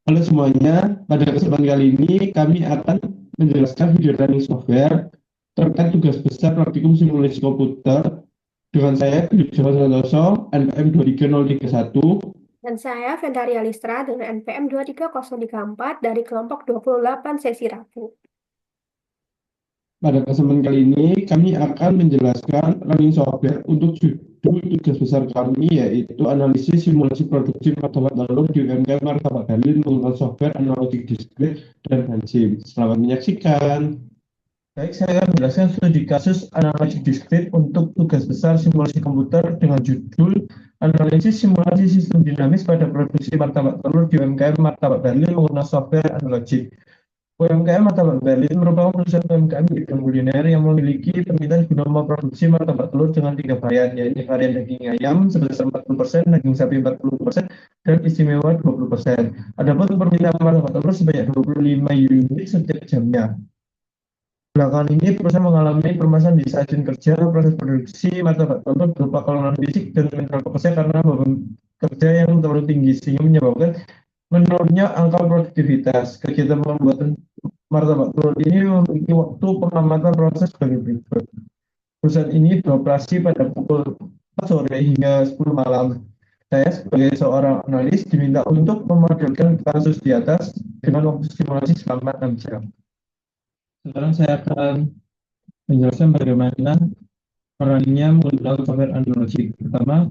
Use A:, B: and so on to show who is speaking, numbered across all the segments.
A: Halo semuanya, pada kesempatan kali ini kami akan menjelaskan video learning software terkait tugas besar praktikum simulasi komputer dengan saya, Philip Joko Santoso, NPM 23031.
B: Dan saya, Vendaria Listra, dengan NPM 23034 dari kelompok 28 sesi Rabu.
A: Pada kesempatan kali ini kami akan menjelaskan learning software untuk judul tugas besar kami, yaitu analisis simulasi produksi martabak telur di UMKM Martabak Berlin menggunakan software analogic display dan Hansim. Selamat menyaksikan. Baik, saya akan menjelaskan studi kasus analisis diskrit untuk tugas besar simulasi komputer dengan judul analisis simulasi sistem dinamis pada produksi martabak telur di UMKM Martabak Berlin menggunakan software analogic. UMKM Martabak Berlin merupakan perusahaan UMKM di bidang kuliner yang memiliki permintaan guna memproduksi martabak telur dengan tiga varian, yaitu varian daging ayam sebesar 40%, daging sapi 40%, dan istimewa 20%. Adapun permintaan martabak telur sebanyak 25 unit setiap jamnya. Belakangan ini perusahaan mengalami permasalahan di stasiun kerja, proses produksi martabak telur berupa kelelahan fisik dan mental pekerja karena beban kerja yang terlalu tinggi sehingga menyebabkan menurunnya angka produktivitas. Kegiatan pembuatan martabak telur ini memiliki waktu pengamatan proses sebagai berikut. Perusahaan ini beroperasi pada pukul 4 sore hingga 10 malam. Saya sebagai seorang analis diminta untuk memodelkan kasus di atas dengan waktu simulasi selama 6 jam. Sekarang saya akan menjelaskan bagaimana perannya menggunakan software analogi. Pertama,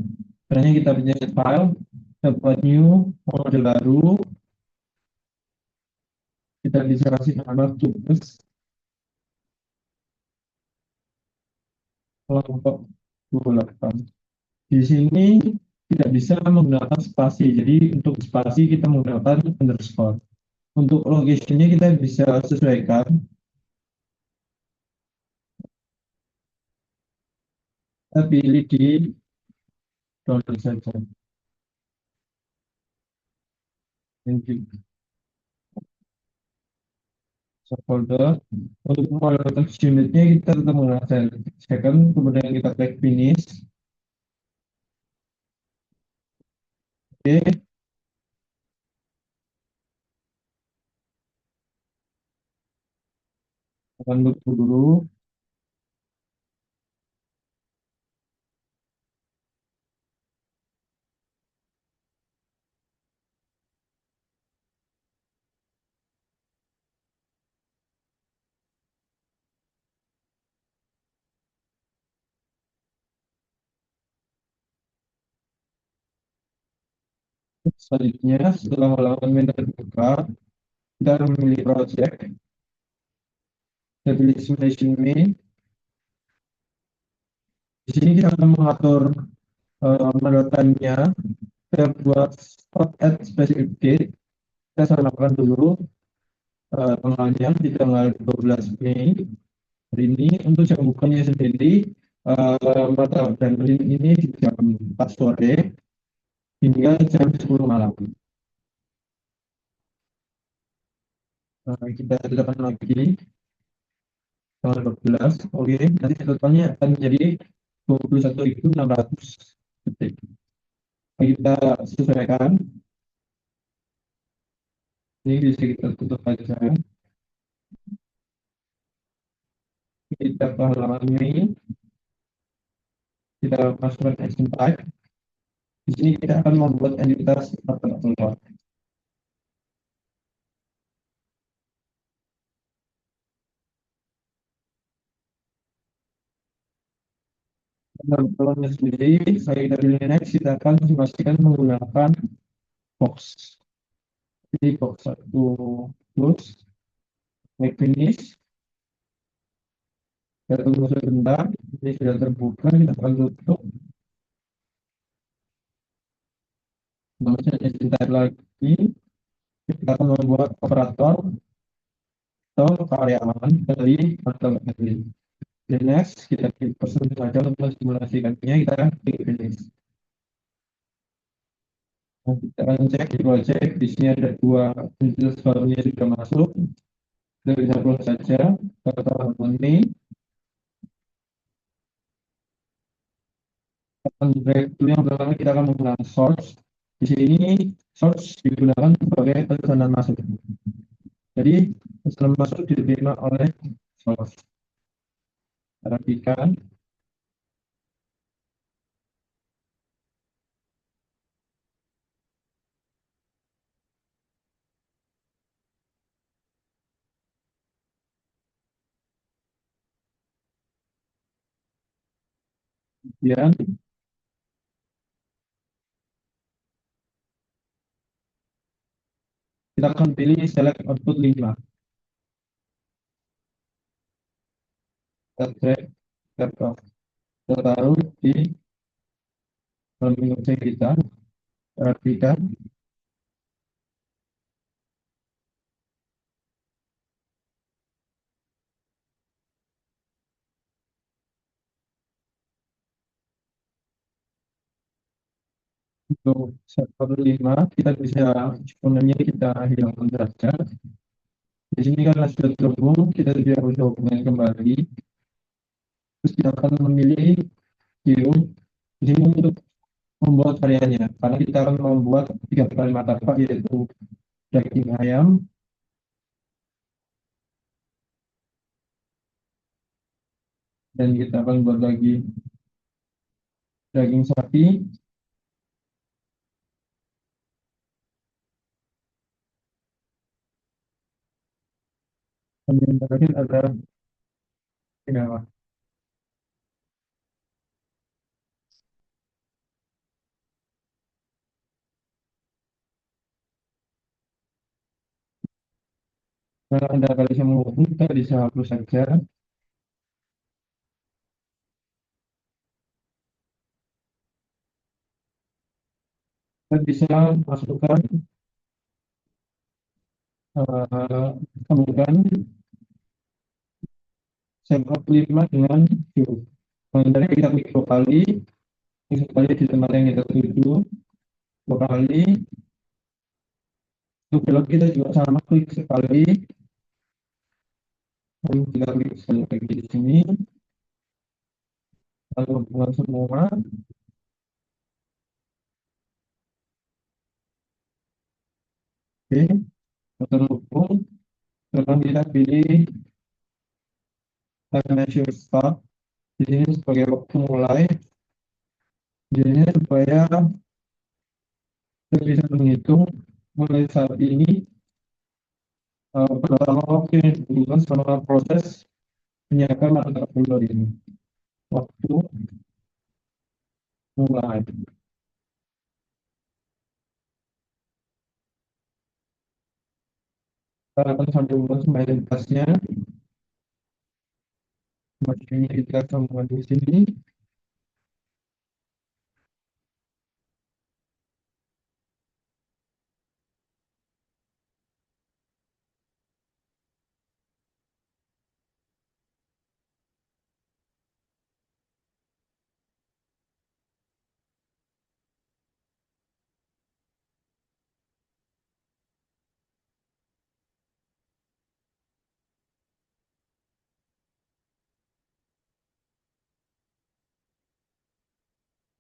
A: caranya kita pencet file, dapat new, model baru, kita bisa kasih nama tugas kelompok 28. Di sini tidak bisa menggunakan spasi, jadi untuk spasi kita menggunakan underscore. Untuk location-nya kita bisa sesuaikan, kita pilih di download saja. Folder. Untuk memulai text unitnya kita tetap menggunakan second, kemudian kita klik finish. Oke, akan tunggu dulu. Selanjutnya, setelah halaman minta terbuka, kita akan memilih project. Kita pilih simulation main. Di sini kita akan mengatur mendatannya. Kita buat start at specific date. Kita samakan dulu tanggalnya di tanggal 12 Mei hari ini. Untuk jam bukanya sendiri, mata dan ini di jam 4 sore hingga jam 10 malam. Kita tetapkan lagi tanggal 12. Oke, nanti totalnya akan menjadi 21.600 detik. Kita sesuaikan. Ini bisa kita tutup aja. Kita ke halaman ini, kita masukkan action type. Di sini kita akan membuat entitas martabak. Telurnya sendiri, saya kita pilih next, kita akan simulasikan menggunakan box. Jadi box satu plus, make finish. Kita tunggu sebentar, ini sudah terbuka, kita akan tutup. Kemudian action type lagi, kita akan membuat operator atau karyawan dari martabak Berlin. Dan next, kita klik person saja untuk mensimulasikannya, kita klik finish. Nah, kita akan cek di project, di sini ada dua entitas barunya sudah masuk. Kita bisa close saja, kita taruh ini. Kita akan break dulu, yang pertama kita akan menggunakan source. Di sini source digunakan sebagai pesanan masuk. Jadi pesanan masuk diterima oleh source. Perhatikan, kemudian kita akan pilih select output 5. Kita drag, kita drop. Kita taruh di dalam objek kita. Perhatikan, untuk server 5 kita bisa sebenarnya kita hilangkan saja. Di sini karena sudah terhubung, kita tidak bisa hubungan kembali. Terus kita akan memilih view di sini untuk membuat variannya. Karena kita akan membuat 3 kalimat apa, yaitu daging ayam, dan kita akan buat lagi daging sapi, dan yang terakhir ada pengawas. Kalau Anda kali yang menghubung, kita bisa hapus saja. Kita bisa masukkan kemudian set 5 dengan view. Kemudian kita klik 2 kali, sekali di tempat yang kita tuju, 2 kali. Untuk belok kita juga sama, klik sekali, lalu kita klik sekali lagi di sini, lalu hubungan semua. Oke, terhubung. Sekarang kita pilih time measure start di sini sebagai waktu mulai. Jadinya supaya kita bisa menghitung mulai saat ini berapa waktu yang dibutuhkan selama proses menyiapkan markup ini. Waktu mulai. Kita akan sampai mayoritasnya. Maksudnya kita semua di sini.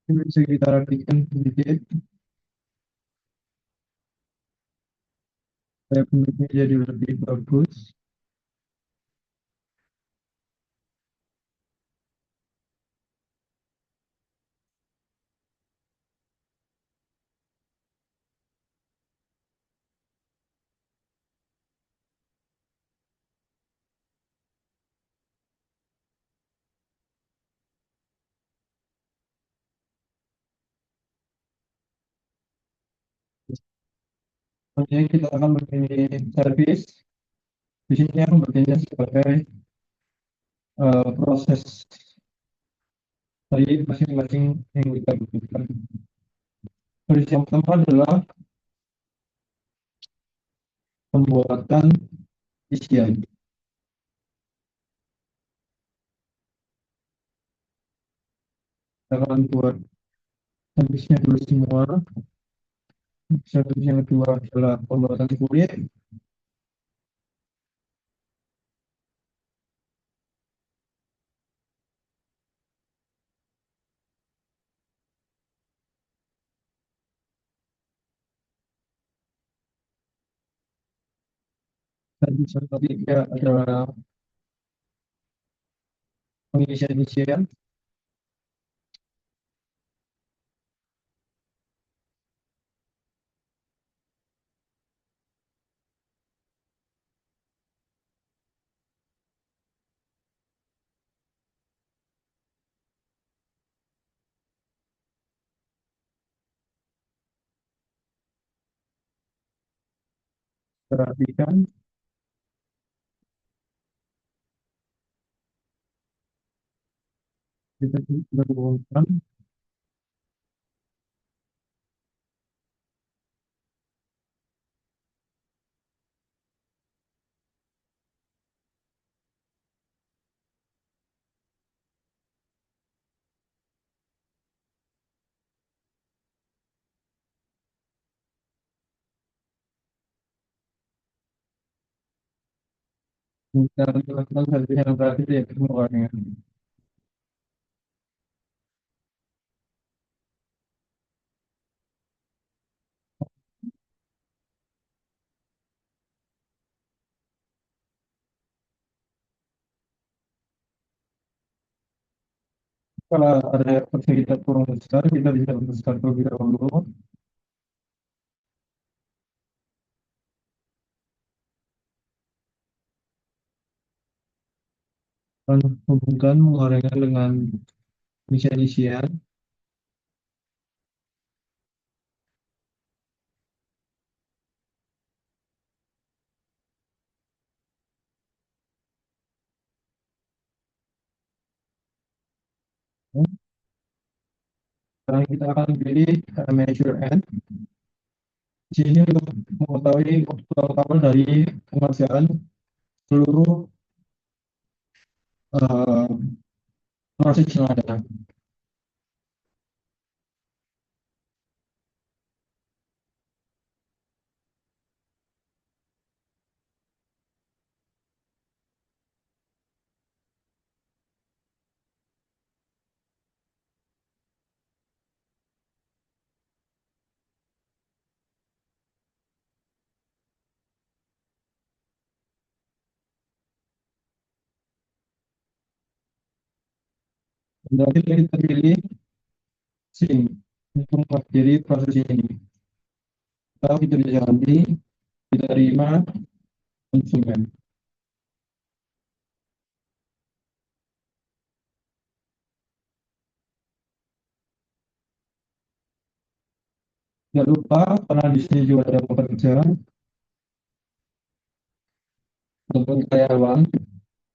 A: Ini bisa kita rapikan sedikit supaya bentuknya jadi lebih bagus. Kemudian kita akan memilih service. Di sini akan bertindak sebagai proses dari masing-masing yang kita butuhkan. Service yang pertama adalah pembuatan isian. Kita akan buat service dulu semua. Service yang kedua adalah pembuatan kulit. Dan satu ketiga adalah pengisian isian. Perhatikan, kita berhubungkan cara melakukan satu yang terakhir yaitu pengurangan. Kalau ada porsi kita kurang besar, kita bisa membesar terlebih dahulu. Dan hubungkan pengurangan dengan pengisian isian. Sekarang kita akan pilih measure end. Di sini untuk mengetahui total dari pengerjaan seluruh uh, proses yang ada. Dan kita pilih sini untuk mengakhiri proses ini. Kalau kita bisa nanti diterima konsumen. Jangan lupa karena di sini juga ada pekerja ataupun karyawan,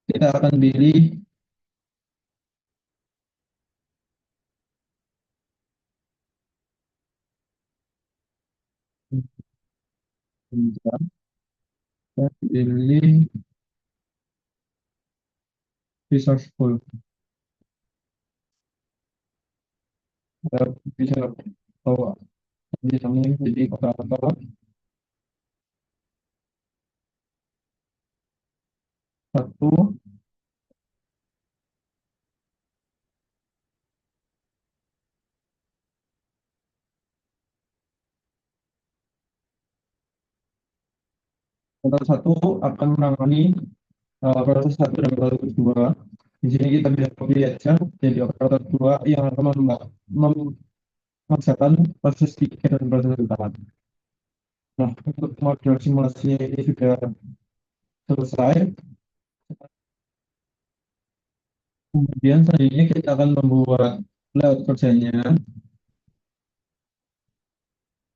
A: kita akan pilih kita pilih resourceful. Kita bisa bawa di sini jadi operator satu operator satu akan menangani proses satu dan operator dua. Di sini kita bisa pilih aja jadi operator dua yang akan mengerjakan proses tiga dan proses empat. Nah, untuk model simulasinya ini sudah selesai. Kemudian selanjutnya kita akan membuat layout kerjanya.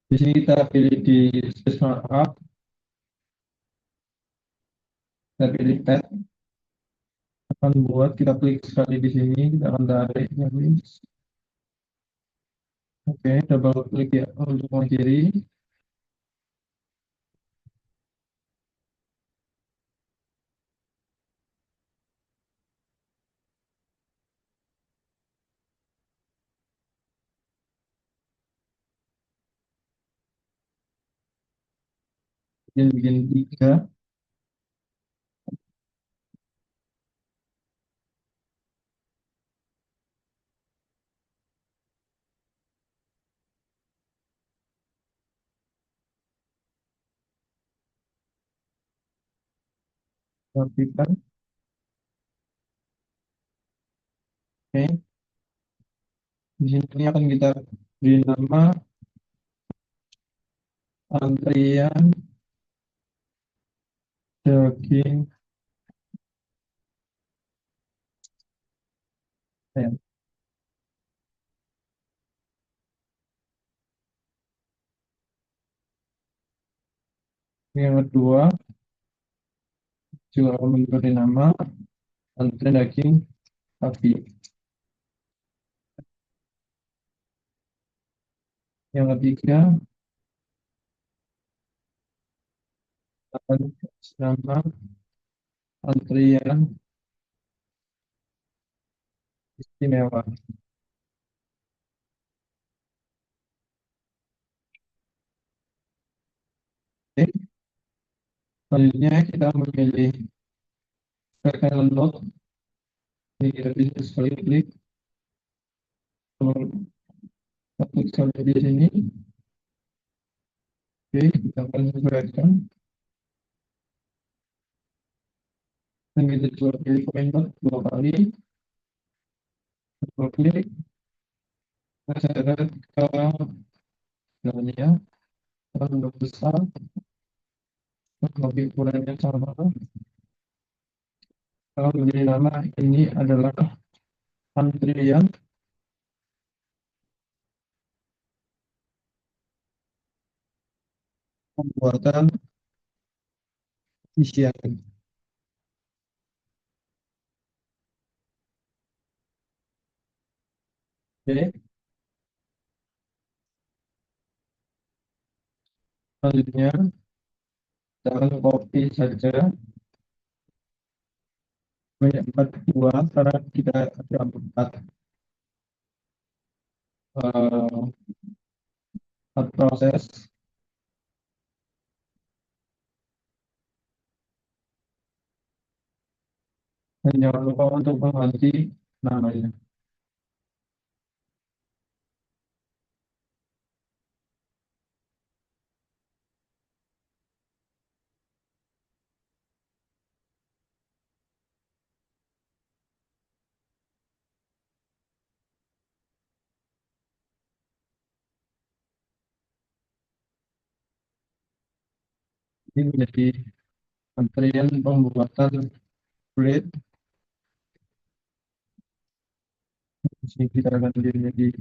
A: Di sini kita pilih di space markup, kita pilih tab, akan buat kita klik sekali di sini, kita akan tarik garis. Oke, double klik ya untuk mengakhiri. Bikin tiga. Rapikan. Oke. Di sini akan kita beri nama antrian daging ayam. Yang kedua juga akan memberi nama antrian daging sapi. Yang ketiga akan dikasih nama antrian istimewa. Oke. Selanjutnya kita memilih tekan note. Ini kita bisa sekali klik. Kalau klik sekali di sini. Oke, kita akan sesuaikan. Dan kita coba pilih komentar dua kali. Dua klik. Nah, saya lihat ke dalamnya. Kalau besar, lebih ukurannya sama. Kalau menjadi nama ini adalah antrian pembuatan isian. Oke, selanjutnya kita akan copy saja banyak 42 karena kita ada 4 proses. Dan jangan lupa untuk mengganti namanya. Ini menjadi antrian pembuatan kulit. Di sini kita akan menjadi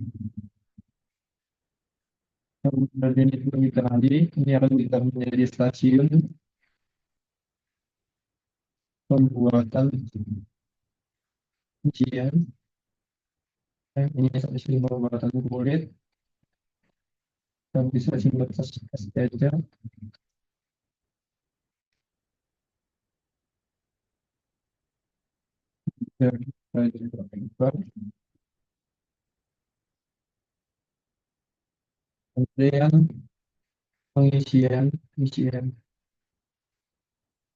A: dan ini pun kita nanti ini akan kita menjadi stasiun pembuatan ujian. Ini stasiun pembuatan kulit dan bisa simpan saja dari kemudian pengisian pengisian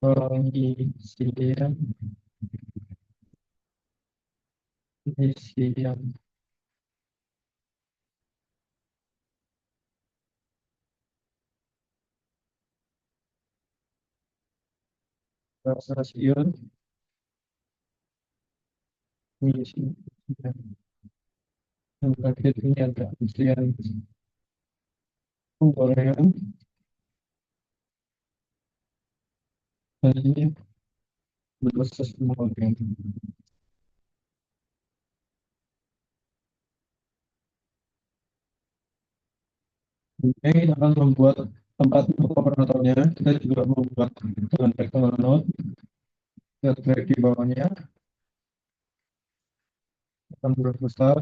A: pengisian pengisian stasiun pengisian yang terakhir ini ada pengisian penggorengan dan ini berproses penggorengan. Oke, kita akan membuat tempat untuk operatornya. Kita juga membuat dengan rectangle node. Kita klik di bawahnya, akan huruf besar.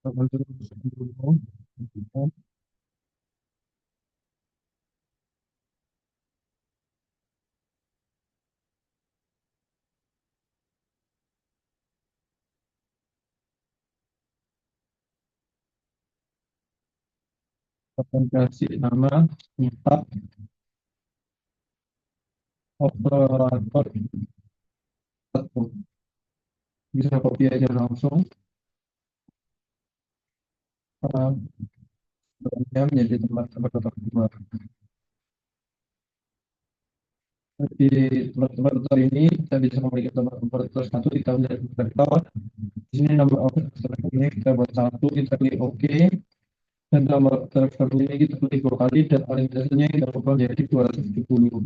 A: Kita akan tulis dulu. akan kasih nama tempat operator satu. Bisa copy aja langsung. Menjadi tempat operator kedua. Di tempat operator ini kita bisa memiliki tempat operator satu, kita lihat operator. Di sini nomor operator ini kita buat satu, kita klik OK. Dan nomor operator ini kita klik dua kali dan orientasinya kita ubah menjadi 270.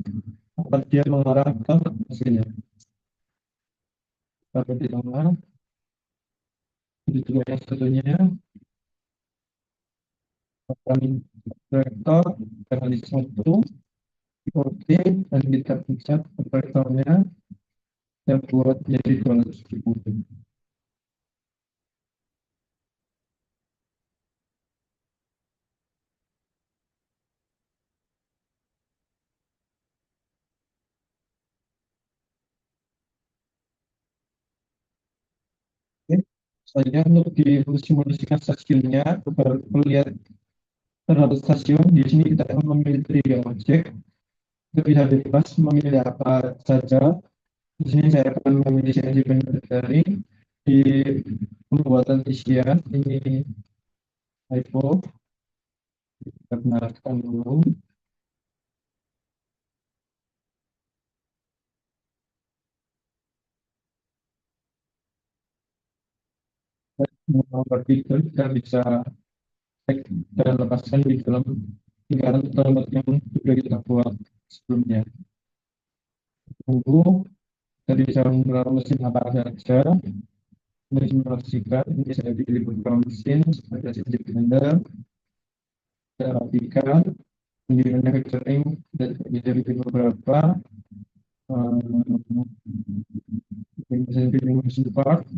A: Agar dia mengarah ke hasilnya. Sampai di tengah. Di juga yang satunya akan operator kali satu. Oke, dan kita pencet operatornya dan buat jadi 270. Oke. Saya untuk simulasikan stasiunnya, baru lihat terhadap stasiun. Di sini kita akan memilih 3D objek. Kita bisa bebas memilih apa saja. Di sini saya akan memilih CNC dari di pembuatan isian ini typo. Kita benarkan dulu. Nomor tiga kita bisa cek dan lepaskan di dalam lingkaran tempat yang sudah kita buat sebelumnya. Tunggu, kita bisa menggunakan mesin apa saja. Mensimulasikan ini saya pilih beberapa mesin ada CNC Blender, saya rapikan di manufacturing dan bisa pilih beberapa bisa pilih mesin part.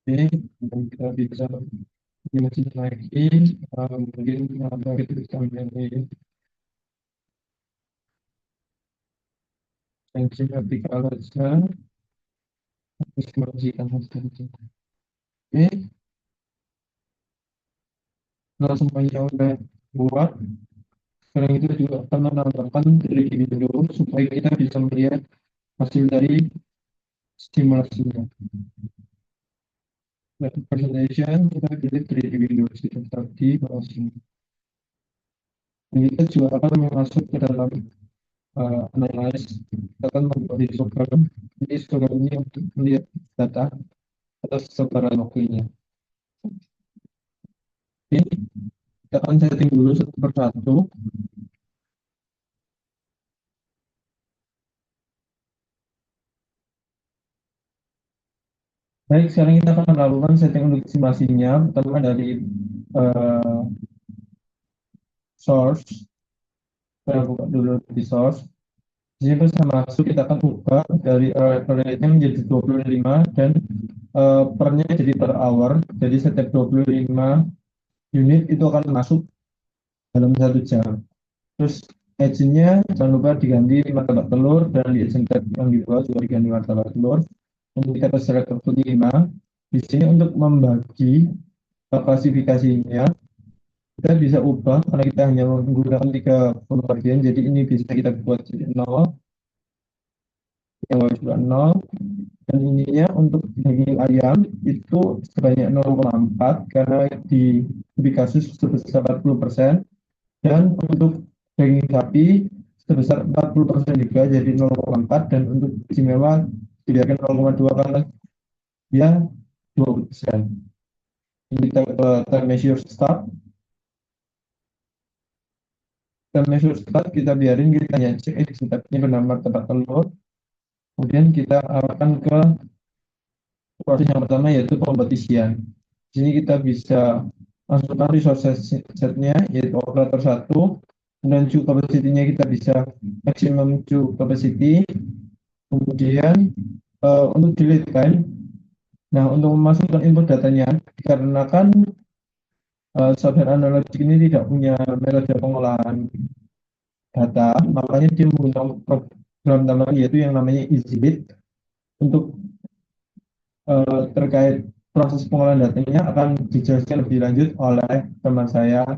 A: Oke, dan kita bisa mesin lagi mungkin apa kita bisa memilih yang vertikal saja simulasikan hasilnya. Oke, kalau semuanya udah buat, sekarang itu juga akan menambahkan 3D window supaya kita bisa melihat hasil dari simulasinya. Nah, presentation kita pilih 3D window kita taruh di bawah sini. Dan kita juga akan masuk ke dalam analyze. Kita akan membuat histogram. Jadi histogram ini untuk melihat data atas sebaran waktunya. Oke, kita akan setting dulu satu persatu. Baik, sekarang kita akan melakukan setting untuk simulasinya. Pertama dari source. Kita buka dulu di source. Di sini bisa masuk, kita akan ubah dari rate-nya menjadi 25 dan pernya jadi per hour. Jadi setiap 25 unit itu akan masuk dalam 1 jam. Terus edge-nya jangan lupa diganti martabak telur dan di edge yang di bawah juga diganti martabak telur. Untuk kita ke select 5. Di sini untuk membagi klasifikasinya kita bisa ubah karena kita hanya menggunakan 3 bagian. Jadi ini bisa kita buat jadi 0, yang juga 0, dan ininya untuk daging ayam itu sebanyak 0,4 karena di kasus sebesar 40%, dan untuk daging sapi sebesar 40% juga jadi 0,4, dan untuk istimewa dibiarkan 0,2 karena dia 20%. Ini kita ke time measure start. Time measure start kita biarin, kita hanya cek stepnya bernama tempat telur. Kemudian kita arahkan ke proses yang pertama yaitu kompetisian. Di sini kita bisa masukkan resource setnya yaitu operator 1, dan Q capacity-nya kita bisa maximum Q capacity. Kemudian untuk delete time, nah untuk memasukkan input datanya dikarenakan software analitik ini tidak punya metode pengolahan data, makanya dia menggunakan program tambahan yaitu yang namanya EasyBit untuk terkait proses pengolahan datanya akan dijelaskan lebih lanjut oleh teman saya,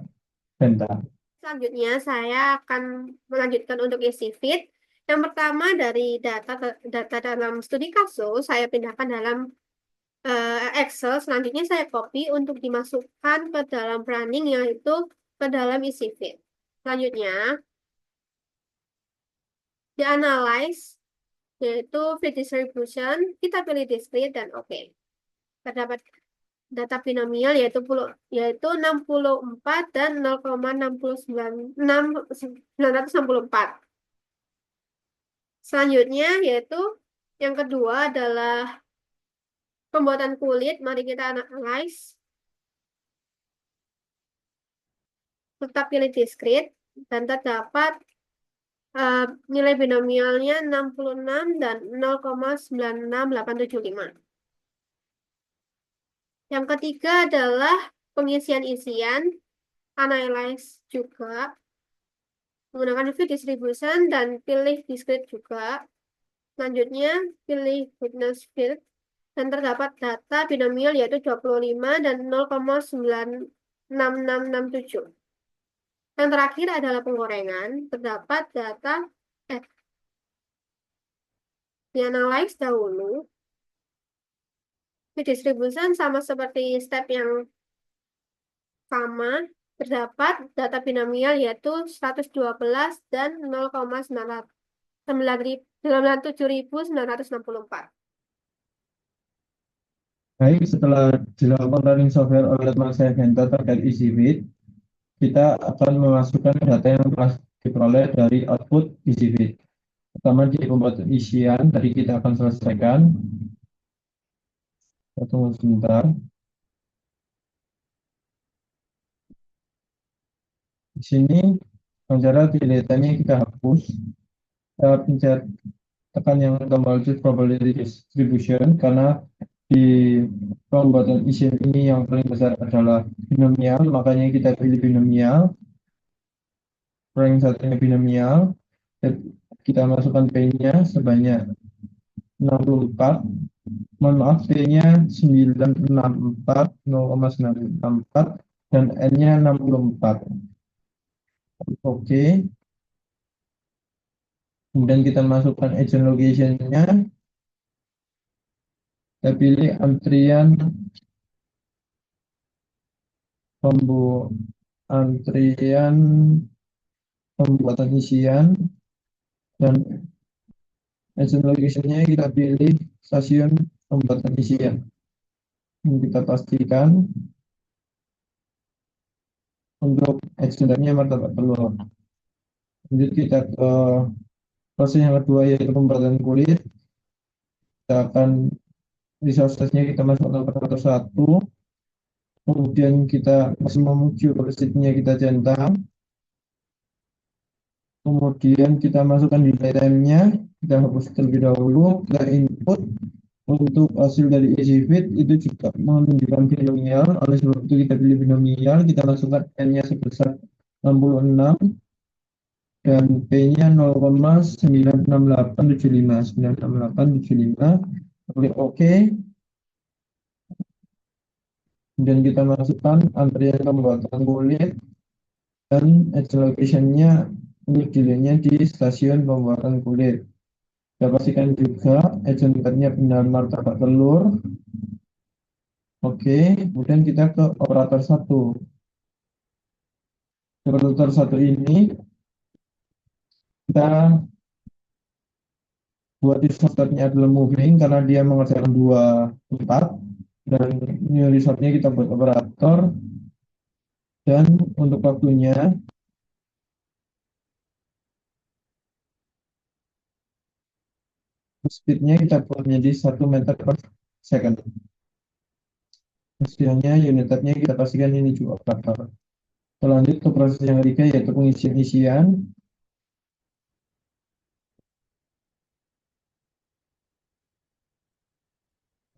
A: Benta.
B: Selanjutnya, saya akan melanjutkan untuk isi feed. Yang pertama dari data dalam studi kasus, saya pindahkan dalam Excel. Selanjutnya saya copy untuk dimasukkan ke dalam running, yaitu ke dalam isi feed. Selanjutnya, di analyze, yaitu feed distribution, kita pilih discrete dan oke. Terdapat data binomial yaitu 64 dan 0,964. Selanjutnya yaitu yang kedua adalah pembuatan kulit. Mari kita analyze. Tetap pilih discrete dan terdapat nilai binomialnya 66 dan 0,96875. Yang ketiga adalah pengisian isian. Analyze juga menggunakan feed distribution dan pilih discrete juga. Selanjutnya pilih witness field dan terdapat data binomial yaitu 25 dan 0,96667. Yang terakhir adalah penggorengan. Terdapat data dianalyze dahulu. Feed distribution sama seperti step yang sama. Terdapat data binomial yaitu 112 dan 0,97964.
A: Baik, setelah dilakukan running software oleh teman saya Benta terkait isi feed, kita akan memasukkan data yang telah diperoleh dari output isi feed. Pertama di pembuatan isian, tadi kita akan selesaikan. Kita tunggu sebentar. Di sini cara datanya kita hapus. Kita pencet tekan yang tombol choose probability distribution karena di pembuatan isian ini yang paling besar adalah binomial, makanya kita pilih binomial. Rank satunya binomial. Kita masukkan P-nya sebanyak 64. Mohon maaf, P-nya 964, 0,964 dan N-nya 64. Oke. Kemudian kita masukkan agent location-nya. Kita pilih antrian pembuatan isian dan agent location-nya kita pilih stasiun pembuatan isian. Ini kita pastikan untuk agent-nya martabak telur. Lanjut kita ke proses yang kedua yaitu pembuatan kulit. Kita akan resources-nya kita masukkan ke operator 1. Kemudian kita maximum curiosity-nya kita centang. Kemudian kita masukkan delay time-nya, kita hapus terlebih dahulu, kita input untuk hasil dari isi feed itu juga menunjukkan binomial, oleh sebab itu kita pilih binomial, kita masukkan N-nya sebesar 66 dan P-nya 0,96875, klik OK. Kemudian kita masukkan antrian pembuatan kulit dan agent location-nya untuk delay-nya di stasiun pembuatan kulit. Kita pastikan juga agent code-nya benar martabak telur. Oke, kemudian kita ke operator 1. Operator 1 ini kita buat di software-nya adalah moving karena dia mengerjakan 2 tempat dan new resort-nya kita buat operator dan untuk waktunya speed-nya kita buat menjadi 1 meter per second. Hasilnya unit-nya kita pastikan ini juga operator. Lanjut ke proses yang ketiga yaitu pengisian isian.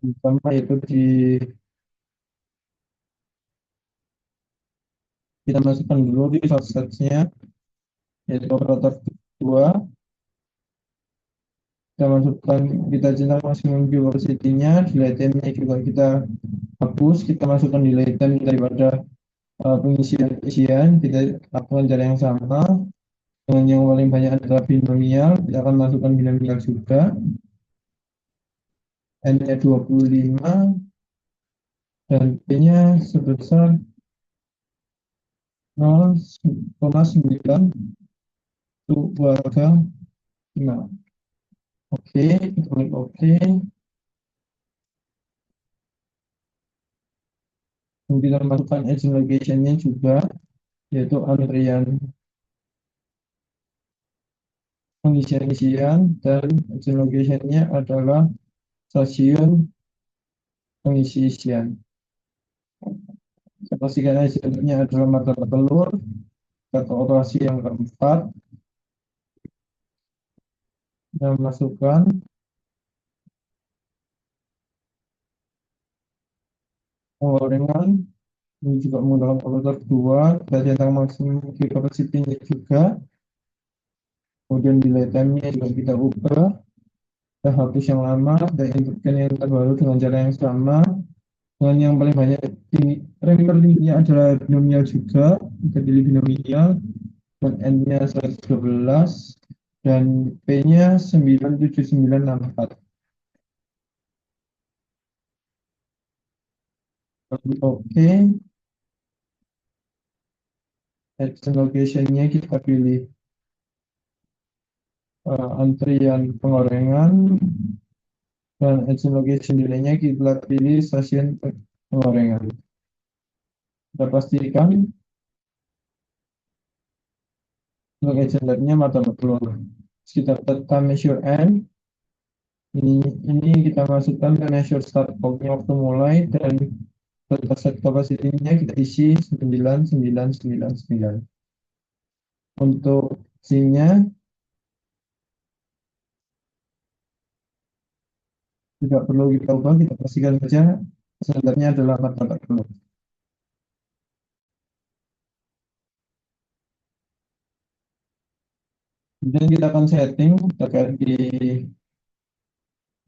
A: Pertama yaitu kita masukkan dulu di source-nya yaitu operator 2. kita masukkan, kita centang maksimum velocity-nya, delay time-nya juga kita hapus, kita masukkan delay time daripada pengisian isian, kita lakukan cara yang sama dengan yang paling banyak adalah binomial, kita akan masukkan binomial juga, n-nya 25 dan p-nya sebesar 0,9 warga 5. Oke, kita klik oke. Dan kita masukkan agent location-nya juga, yaitu antrian pengisian isian, dan agent location-nya adalah stasiun pengisi isian. Kita pastikan agent-nya adalah martabak telur, kata operasi yang keempat, dan masukkan penggorengan, ini juga menggunakan komputer 2, kita centang maksimum capacity-nya juga, kemudian delay time-nya juga kita ubah, kita hapus yang lama, dan inputkan yang terbaru dengan cara yang sama, dengan yang paling banyak rank tertingginya adalah binomial juga, kita pilih binomial, dan n-nya 112, dan p-nya 97964. Oke, action location-nya kita pilih antrian penggorengan, dan action location delay-nya kita pilih stasiun penggorengan. Kita pastikan untuk agent lab-nya martabak telur. Kita tekan measure n, ini kita masukkan ke measure start clock-nya waktu mulai, dan data set capacity-nya kita isi 9999. Untuk SIM-nya tidak perlu kita ubah, kita pastikan saja standarnya adalah martabak telur. Kemudian kita akan setting terkait di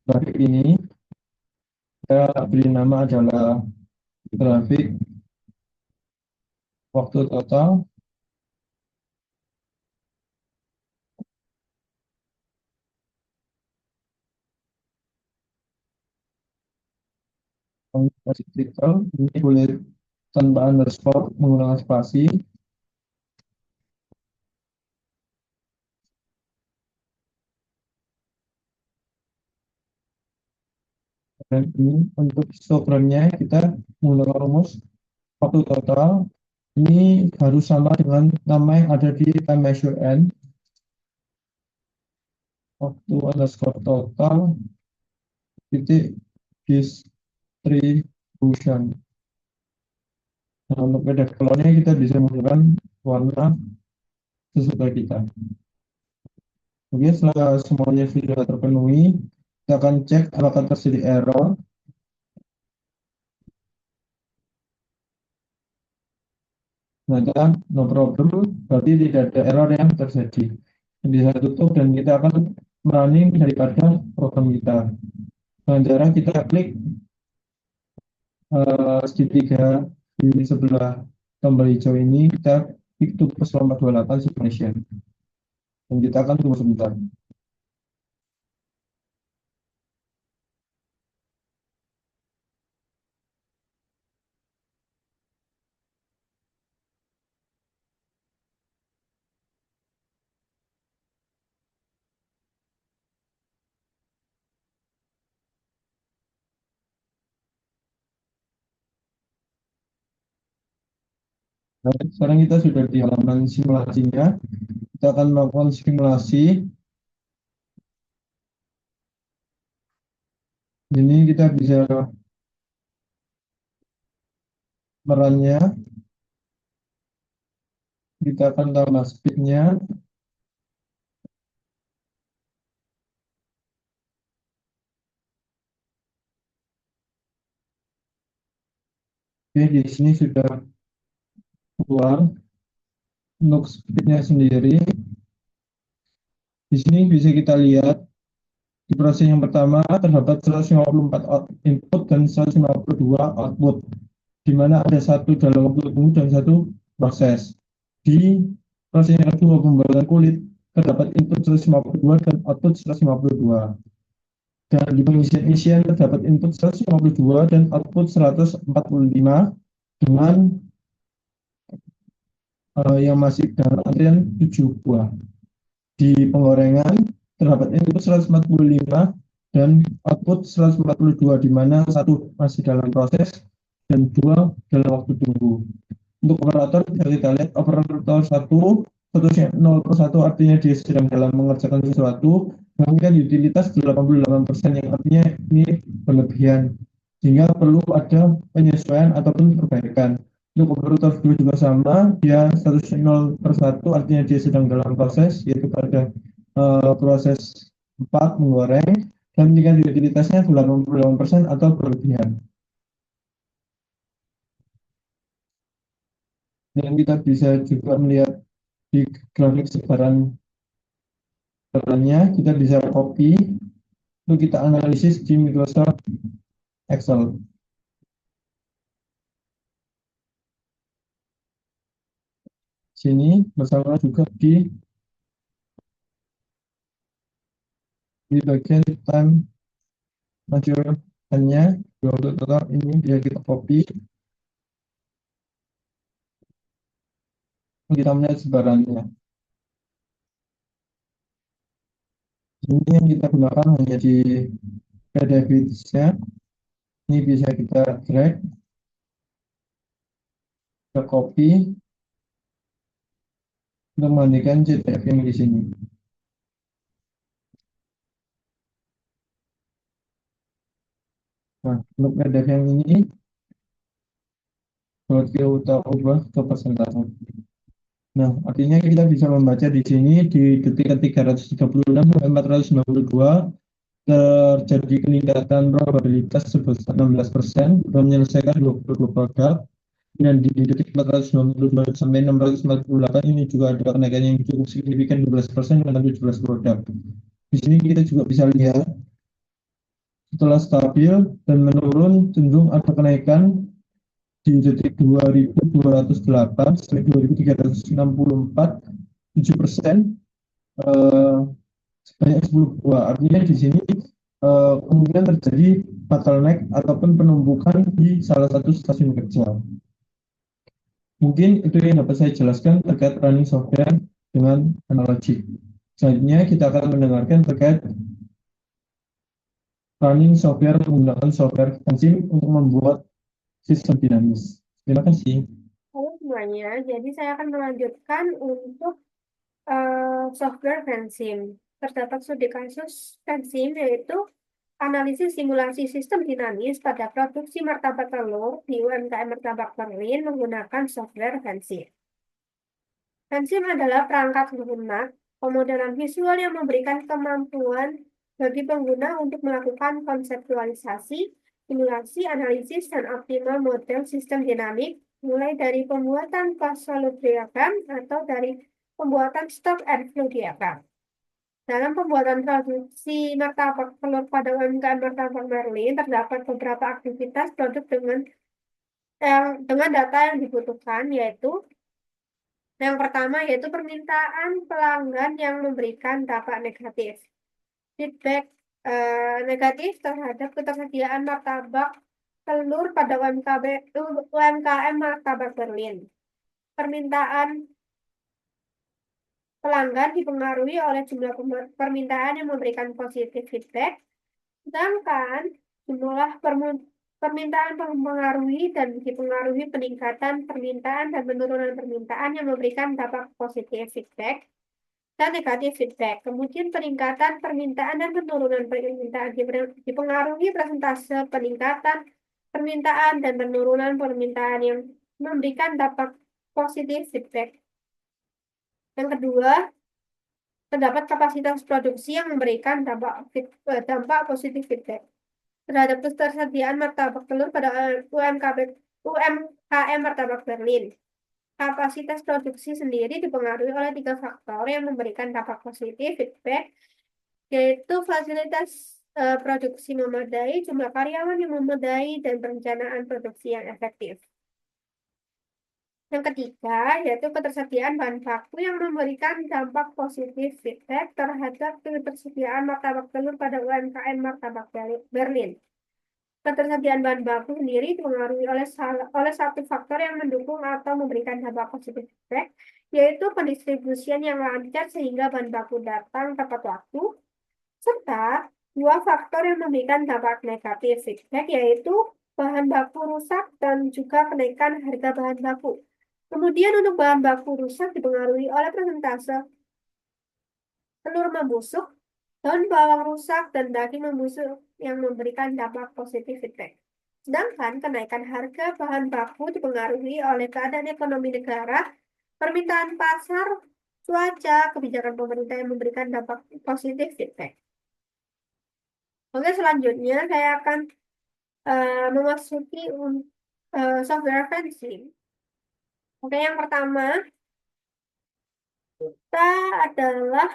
A: grafik ini, kita beri nama adalah grafik waktu total, ini boleh tanpa underscore menggunakan spasi. Dan ini untuk histogramnya kita menggunakan rumus waktu total, ini harus sama dengan nama yang ada di time measure n, waktu underscore total titik distribution. Nah, untuk beda colornya kita bisa menggunakan warna sesuai kita. Oke, setelah semuanya sudah terpenuhi, kita akan cek apakah terjadi error. Nah, no problem, berarti tidak ada error yang terjadi. Bisa tutup dan kita akan running daripada program kita. Dengan cara kita klik segitiga di sebelah tombol hijau ini, kita klik to plus 428 simulation. Dan kita akan tunggu sebentar. Nah, sekarang kita sudah di halaman simulasinya. Kita akan melakukan simulasi. Ini kita bisa merannya. Kita akan tambah speed-nya. Oke, di sini sudah keluar untuk speed-nya sendiri. Di sini bisa kita lihat Di proses yang pertama terdapat 154 input dan 152 output, di mana ada satu dalam waktu tunggu dan satu proses. Di proses yang kedua pembuatan kulit terdapat input 152 dan output 152. Dan di pengisian isian terdapat input 152 dan output 145 dengan yang masih dalam antrian 7 buah. Di penggorengan terdapat input 145 dan output 142, di mana satu masih dalam proses dan dua dalam waktu tunggu. Untuk operator kita lihat operator satu statusnya 0/1, artinya dia sedang dalam mengerjakan sesuatu. Kemudian utilitas 88%, yang artinya ini berlebihan sehingga perlu ada penyesuaian ataupun perbaikan. Untuk operator 2 juga sama, dia statusnya 0/1, artinya dia sedang dalam proses, yaitu pada proses 4 menggoreng, dan tingkat utilitasnya 88% atau berlebihan. Dan kita bisa juga melihat di grafik sebarannya, kita bisa copy untuk kita analisis di Microsoft Excel. Sini bersama juga di bagian time measurement-nya, untuk total ini bisa kita copy, kita melihat sebarannya. Ini yang kita gunakan hanya di PDF-nya. Ini bisa kita drag, kita copy untuk memandikan CTF yang di sini. Nah, untuk PDF yang ini buat kita ubah ke persentase. Nah, artinya kita bisa membaca di sini di detik ke-336 sampai 492 terjadi peningkatan probabilitas sebesar 16% untuk menyelesaikan 22 produk. Dan di detik 492 sampai 648 ini juga ada kenaikan yang cukup signifikan 12% dengan 17 produk. Di sini kita juga bisa lihat setelah stabil dan menurun cenderung ada kenaikan di detik 2208 sampai 2364, 7%, sebanyak 10 buah. Artinya di sini kemungkinan terjadi bottleneck ataupun penumpukan di salah satu stasiun kerja. Mungkin itu yang dapat saya jelaskan terkait running software dengan analogi. Selanjutnya kita akan mendengarkan terkait running software menggunakan software Fansim untuk membuat sistem dinamis. Terima kasih.
B: Halo semuanya, jadi saya akan melanjutkan untuk software Fansim. Terdapat studi kasus Fansim, yaitu analisis simulasi sistem dinamis pada produksi martabak telur di UMKM Martabak Berlin menggunakan software Fansim. Fansim adalah perangkat lunak pemodelan visual yang memberikan kemampuan bagi pengguna untuk melakukan konseptualisasi, simulasi, analisis, dan optimal model sistem dinamik, mulai dari pembuatan cost value diagram atau dari pembuatan stock and flow diagram. Dalam pembuatan produksi martabak telur pada UMKM Martabak Berlin, terdapat beberapa aktivitas produk dengan data yang dibutuhkan, yaitu yang pertama yaitu permintaan pelanggan yang memberikan dampak negatif. Feedback negatif terhadap ketersediaan martabak telur pada UMKM Martabak Berlin. Permintaan pelanggan dipengaruhi oleh jumlah permintaan yang memberikan positif feedback, sedangkan jumlah permintaan mempengaruhi dan dipengaruhi peningkatan permintaan dan penurunan permintaan yang memberikan dampak positif feedback dan negatif feedback. Kemudian peningkatan permintaan dan penurunan permintaan dipengaruhi persentase peningkatan permintaan dan penurunan permintaan yang memberikan dampak positif feedback. Yang kedua, terdapat kapasitas produksi yang memberikan dampak positif feedback terhadap ketersediaan martabak telur pada UMKM Martabak Berlin. Kapasitas produksi sendiri dipengaruhi oleh 3 faktor yang memberikan dampak positif feedback, yaitu fasilitas produksi memadai, jumlah karyawan yang memadai, dan perencanaan produksi yang efektif. Yang ketiga, yaitu ketersediaan bahan baku yang memberikan dampak positif feedback terhadap ketersediaan martabak telur pada UMKM Martabak Berlin. Ketersediaan bahan baku sendiri dipengaruhi oleh satu faktor yang mendukung atau memberikan dampak positif feedback, yaitu pendistribusian yang lancar sehingga bahan baku datang tepat waktu, serta dua faktor yang memberikan dampak negatif feedback, yaitu bahan baku rusak dan juga kenaikan harga bahan baku. Kemudian untuk bahan baku rusak dipengaruhi oleh persentase telur membusuk, daun bawang rusak, dan daging membusuk yang memberikan dampak positif feedback. Sedangkan kenaikan harga bahan baku dipengaruhi oleh keadaan ekonomi negara, permintaan pasar, cuaca, kebijakan pemerintah yang memberikan dampak positif feedback. Oke, selanjutnya saya akan memasuki software fencing. Oke, yang pertama kita adalah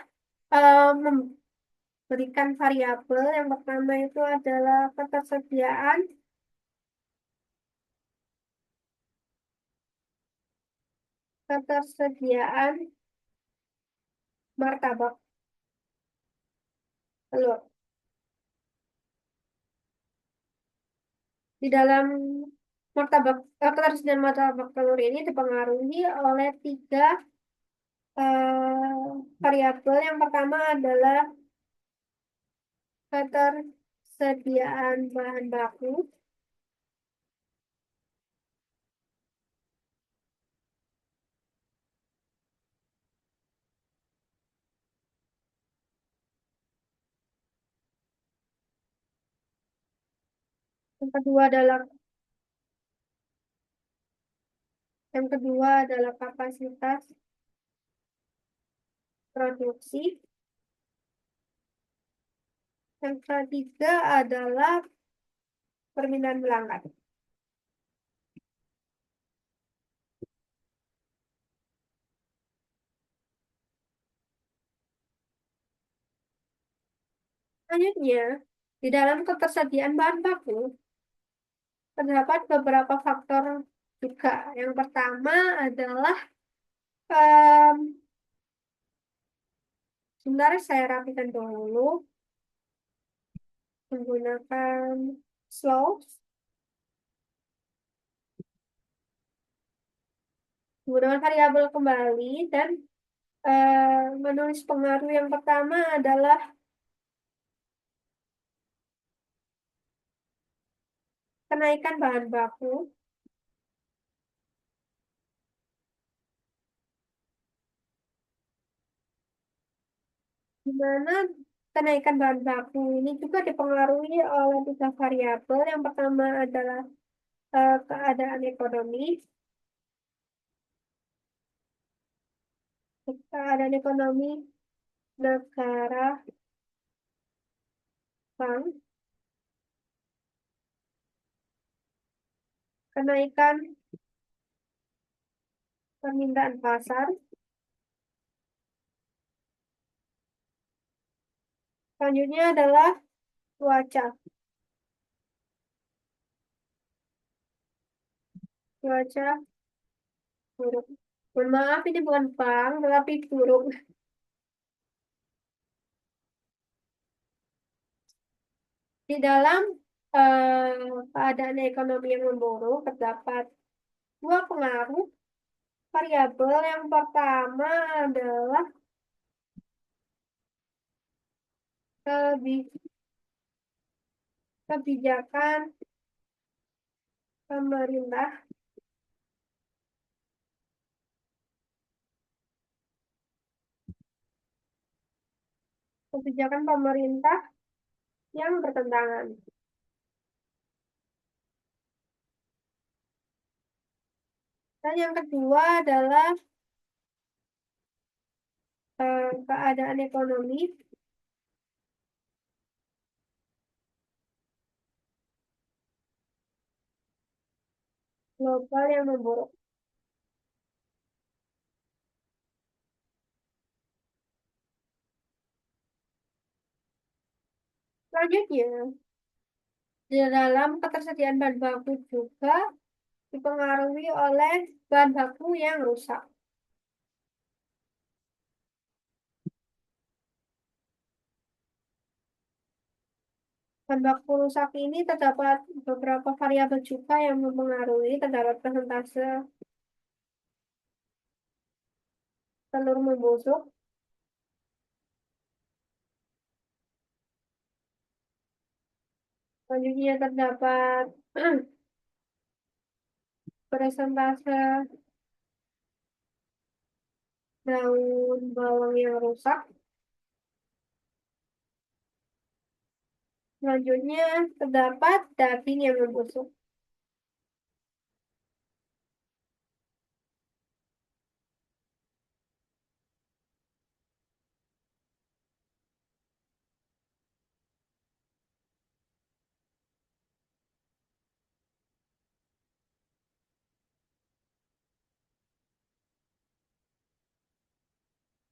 B: memberikan variabel. Yang pertama itu adalah ketersediaan martabak telur. Di dalam ketersediaan martabak telur ini dipengaruhi oleh tiga variabel. Yang pertama adalah ketersediaan bahan baku. Yang kedua adalah kapasitas produksi. Yang ketiga adalah permintaan pelanggan. Selanjutnya, di dalam ketersediaan bahan baku, terdapat beberapa faktor juga. Yang pertama adalah, em, sebentar saya rapikan dulu, menggunakan slow, menggunakan variabel kembali, dan menulis pengaruh. Yang pertama adalah kenaikan bahan baku, di mana kenaikan bahan baku ini juga dipengaruhi oleh tiga variabel. Yang pertama adalah keadaan ekonomi, negara, bank, kenaikan permintaan pasar. Selanjutnya adalah cuaca. Cuaca buruk. Mohon maaf, ini bukan bang, tetapi buruk. Di dalam keadaan ekonomi yang memburuk, terdapat dua pengaruh variabel. Yang pertama adalah kebi- kebijakan pemerintah yang bertentangan. Dan yang kedua adalah keadaan ekonomi global yang memburuk. Selanjutnya, di dalam ketersediaan bahan baku juga dipengaruhi oleh bahan baku yang rusak. Bahan baku rusak ini terdapat beberapa variabel juga yang mempengaruhi terdapat persentase telur membusuk, selanjutnya terdapat persentase daun bawang yang rusak, selanjutnya terdapat daging yang membusuk.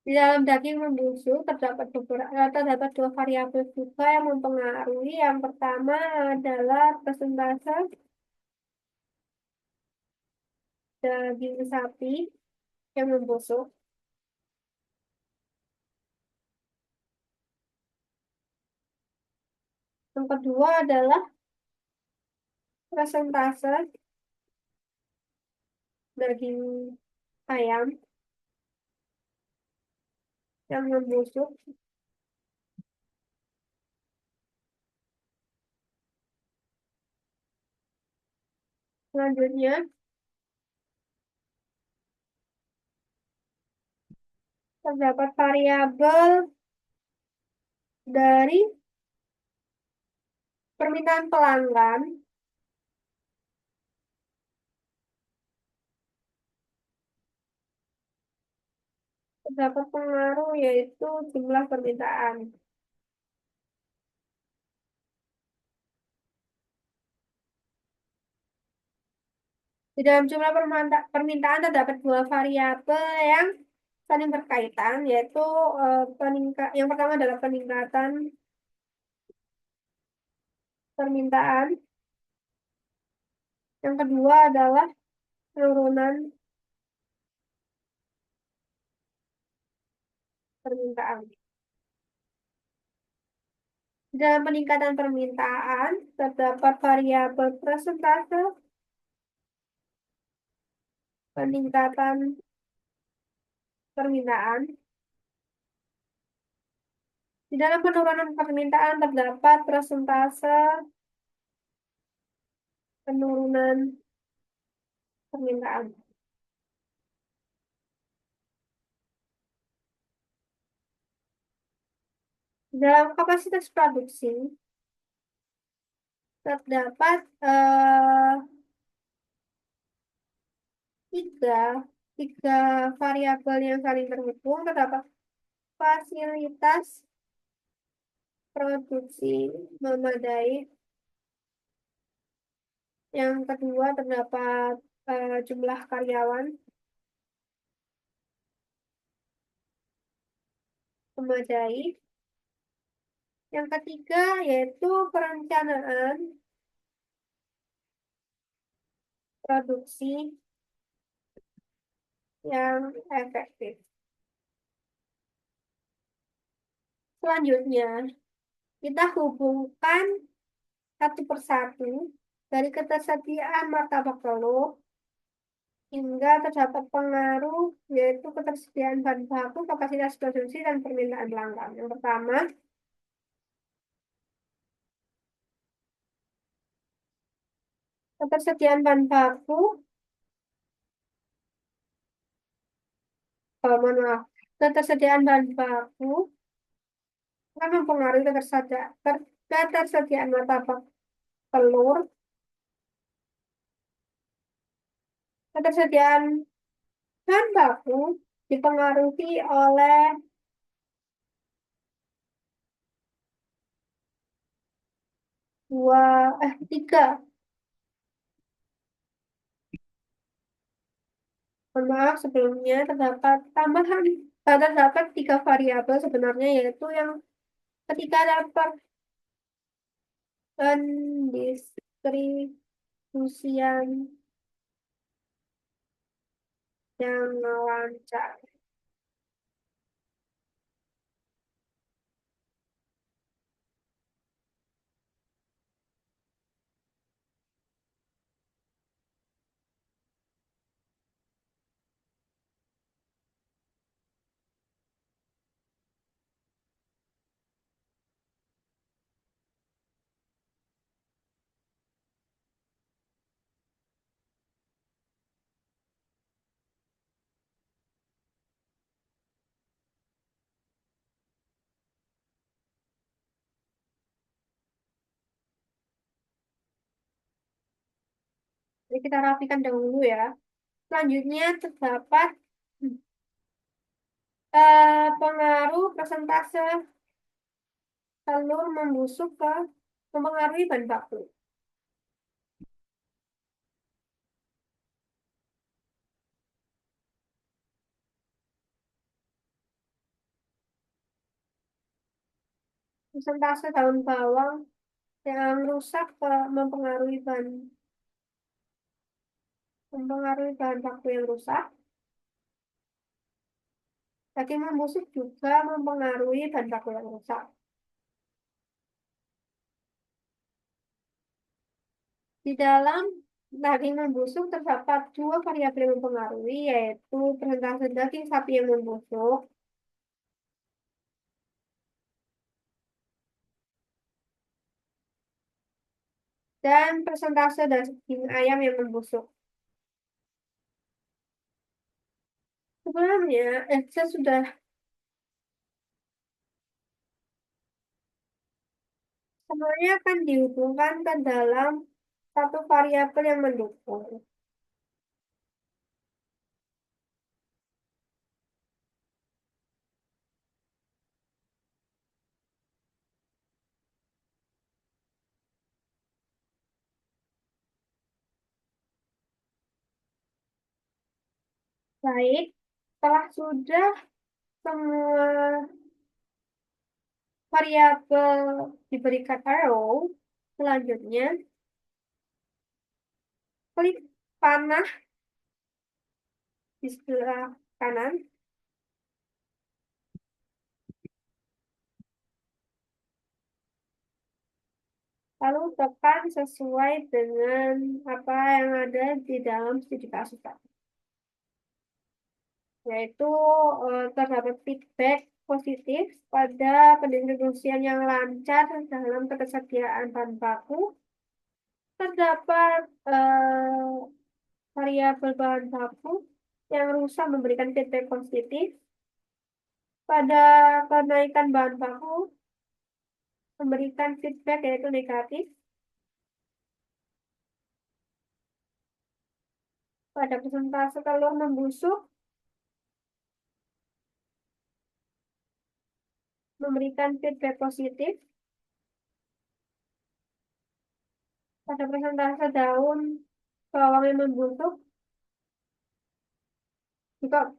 B: Di dalam daging membusuk terdapat dua variabel juga yang mempengaruhi. Yang pertama adalah persentase daging sapi yang membusuk. Yang kedua adalah persentase daging ayam yang membusuk. Selanjutnya terdapat variabel dari permintaan pelanggan. Terdapat pengaruh yaitu jumlah permintaan. Di dalam jumlah permintaan terdapat dua variabel yang saling berkaitan, yaitu yang pertama adalah peningkatan permintaan, yang kedua adalah penurunan permintaan. Di dalam peningkatan permintaan terdapat variabel persentase peningkatan permintaan. Di dalam penurunan permintaan terdapat persentase penurunan permintaan. Di dalam kapasitas produksi terdapat tiga, tiga variabel yang saling terhubung. Terdapat fasilitas produksi memadai. Yang kedua terdapat jumlah karyawan memadai. Yang ketiga yaitu perencanaan produksi yang efektif. Selanjutnya, kita hubungkan satu persatu dari ketersediaan martabak telur hingga terdapat pengaruh yaitu ketersediaan bahan baku, kapasitas produksi, dan permintaan pelanggan. Yang pertama, ketersediaan bahan baku, mohon maaf, ketersediaan bahan baku akan mempengaruhi ketersediaan martabak telur. Ketersediaan bahan baku dipengaruhi oleh tiga. Mohon maaf sebelumnya terdapat tiga variabel sebenarnya, yaitu yang ketiga adalah pendistribusian yang lancar. Jadi kita rapikan dahulu ya. Selanjutnya terdapat pengaruh persentase telur membusuk ke mempengaruhi bahan baku. Persentase daun bawang yang rusak mempengaruhi bahan baku yang rusak. Daging membusuk juga mempengaruhi bahan baku yang rusak. Di dalam daging membusuk terdapat dua variabel yang mempengaruhi, yaitu persentase daging sapi yang membusuk dan persentase daging ayam yang membusuk. Sebenarnya, Excel sudah semuanya akan dihubungkan ke dalam satu variabel yang mendukung. Baik, setelah sudah semua variabel diberikan arrow, selanjutnya klik panah di sebelah kanan, lalu tekan sesuai dengan apa yang ada di dalam studi kasus tadi. Yaitu terdapat feedback positif pada pendistribusian yang lancar dalam ketersediaan bahan baku, terdapat variabel bahan baku yang rusak memberikan feedback positif pada kenaikan bahan baku memberikan feedback yaitu negatif, pada persentase telur membusuk memberikan feedback positif, pada persentase daun bawang yang membusuk juga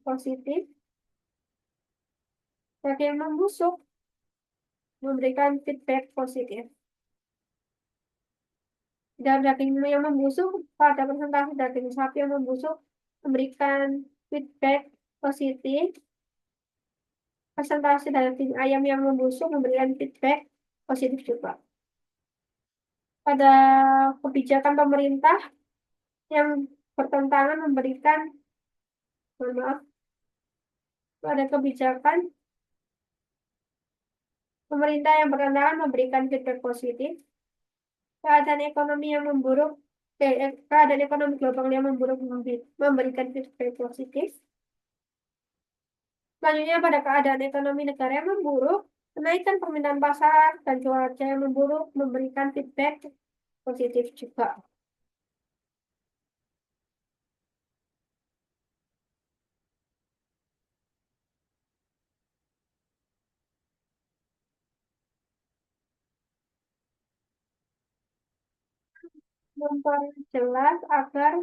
B: positif, daging yang membusuk memberikan feedback positif. Dan daging yang membusuk pada persentase daging sapi yang membusuk memberikan feedback positif, persentase daging ayam yang membusuk memberikan feedback positif juga. Pada kebijakan pemerintah yang bertentangan memberikan, mohon maaf, pada kebijakan pemerintah yang bertentangan memberikan feedback positif, keadaan ekonomi yang memburuk, keadaan ekonomi global yang memburuk memberikan feedback positif. Selanjutnya pada keadaan ekonomi negara yang memburuk, kenaikan permintaan pasar dan cuaca yang memburuk memberikan feedback positif juga. Memperjelas agar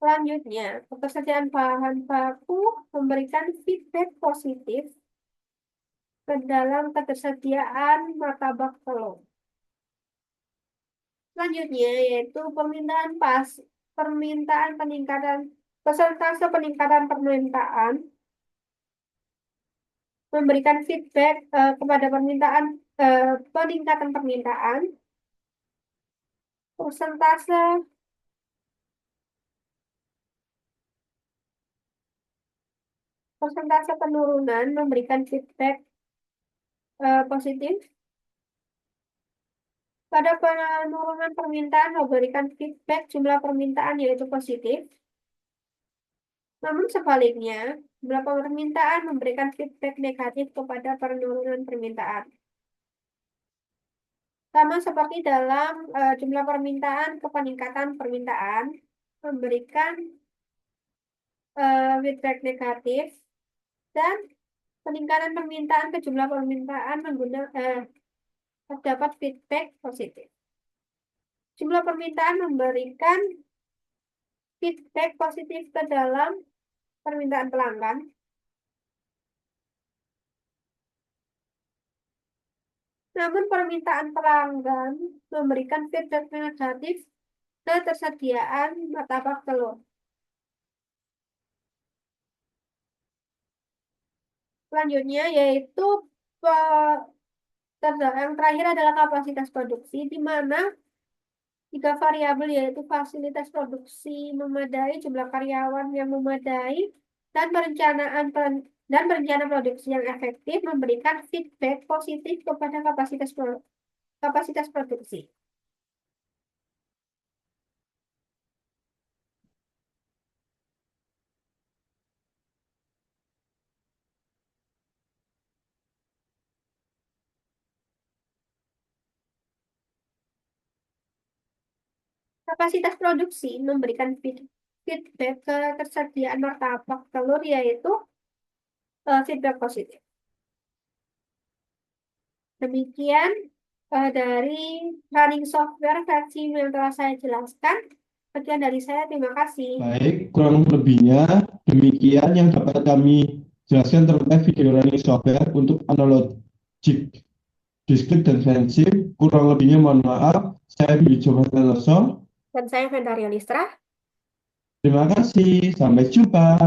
B: Selanjutnya, ketersediaan bahan baku memberikan feedback positif ke dalam ketersediaan martabak telur. Selanjutnya yaitu permintaan peningkatan persentase peningkatan permintaan memberikan feedback kepada peningkatan permintaan, persentase penurunan memberikan feedback positif. Pada penurunan permintaan memberikan feedback jumlah permintaan yaitu positif. Namun sebaliknya, jumlah permintaan memberikan feedback negatif kepada penurunan permintaan. Sama seperti dalam jumlah permintaan ke peningkatan permintaan memberikan feedback negatif, dan peningkatan permintaan ke jumlah permintaan terdapat feedback positif. Jumlah permintaan memberikan feedback positif ke dalam permintaan pelanggan. Namun permintaan pelanggan memberikan feedback negatif ke ketersediaan martabak telur. Selanjutnya yaitu yang terakhir adalah kapasitas produksi, di mana 3 variabel yaitu fasilitas produksi memadai, jumlah karyawan yang memadai, dan rencana produksi yang efektif memberikan feedback positif kepada kapasitas produksi. Kapasitas produksi memberikan feedback ke ketersediaan martabak telur yaitu feedback positif. Demikian dari running software versi yang telah saya jelaskan. Sekian dari saya, terima kasih.
A: Baik, kurang lebihnya demikian yang dapat kami jelaskan terkait video running software untuk analogic, discrete, dan defensif. Kurang lebihnya mohon maaf. Saya Billy Johannes.
B: Dan saya Vendaria Listra.
A: Terima kasih, sampai jumpa.